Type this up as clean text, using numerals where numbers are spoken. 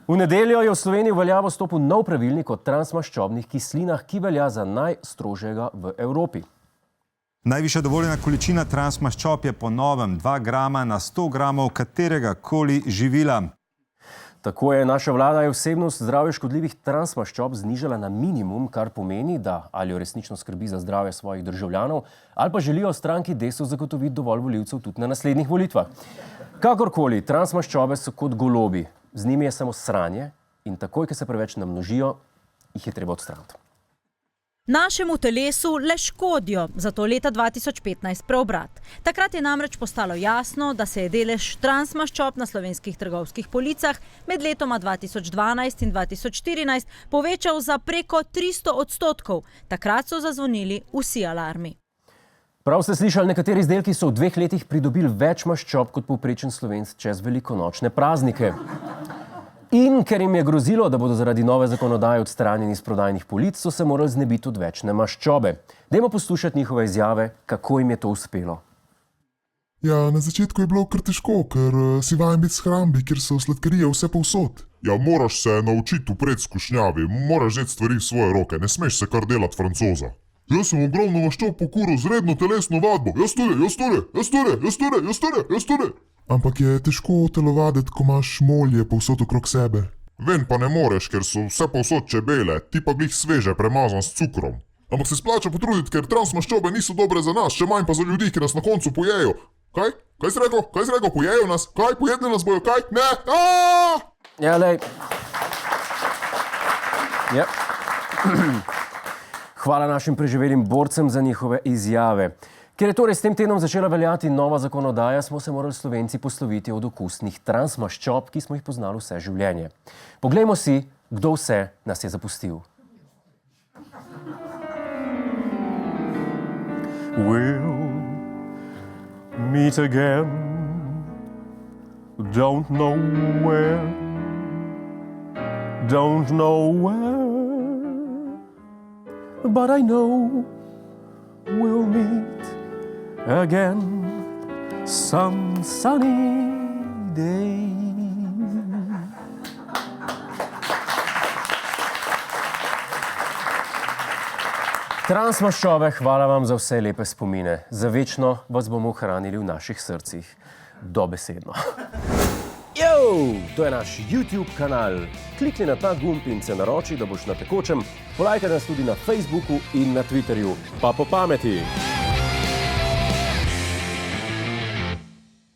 V nedeljo je v Sloveniji v veljavo stopil nov pravilnik o transmaščobnih kislinah, ki velja za najstrožjega v Evropi. Najvišja dovoljena količina transmaščob je po novem 2 grama na 100 gramov katerega koli živila. Tako je naša vlada vsebnost zdravju škodljivih transmaščob znižala na minimum, kar pomeni, da ali resnično skrbi za zdravje svojih državljanov, ali pa želijo stranki Desus zagotoviti dovolj volivcev tudi na naslednjih volitvah. Kakorkoli, transmaščobe so kot golobi. Z njimi je samo sranje in takoj, ko se preveč namnožijo, jih je treba odstraniti. Našemu telesu le škodijo, zato leta 2015 preobrat. Takrat je namreč postalo jasno, da se je delež transmaščob na slovenskih trgovskih policah med letoma 2012 in 2014 povečal za preko 300%. Takrat so zazvonili vsi alarmi. Prav ste slišali, nekateri izdelki so v 2 letih pridobili več maščob kot povprečen Slovenec čez velikonočne praznike. In ker jim je grozilo, da bodo zaradi nove zakonodaje odstranjeni iz prodajnih polic, so se morali znebiti odvečne maščobe. Dajmo poslušati njihove izjave, kako jim je to uspelo. Ja, na začetku je bilo kar težko, ker si vajen biti v shrambi, kjer so sladkarije vse povsod. Ja, moraš se naučiti upreti skušnjavi, moraš vzeti stvari v svoje roke, ne smeš se kar delati francoza. Jaz sem ogromno maščob pokuril z redno telesno vadbo. Jaz tudi. Ampak je težko telovaditi, ko imaš molje povsod okrog sebe. Ven pa ne moreš, ker so vse povsod čebele, ti pa glih sveže, premazan s cukrom. Ampak se splača potruditi, ker transmaščobe niso dobre za nas, še manj pa za ljudi, ki nas na koncu pojejo. Kaj? Kaj si rekel? Pojejo nas? Kaj? Pojedli nas bojo? Kaj? Ne! Ja, lej. Ja. Hvala našim preživelim borcem za njihove izjave. Ker je torej s tem tednom začela veljati nova zakonodaja, smo se morali Slovenci posloviti od okusnih transmaščob, ki smo jih poznali vse življenje. Poglejmo si, kdo vse nas je zapustil. We'll meet again, don't know where, but I know we'll meet again some sunny day. Transmaščobe, hvala vam za vse lepe spomine. Za večno vas bomo ohranili v naših srcih. Dobesedno. To je naš YouTube kanal. Klikni na ta gumb in se naroči, da boš na tekočem. Polajkaj nas tudi na Facebooku in na Twitterju. Pa po pameti!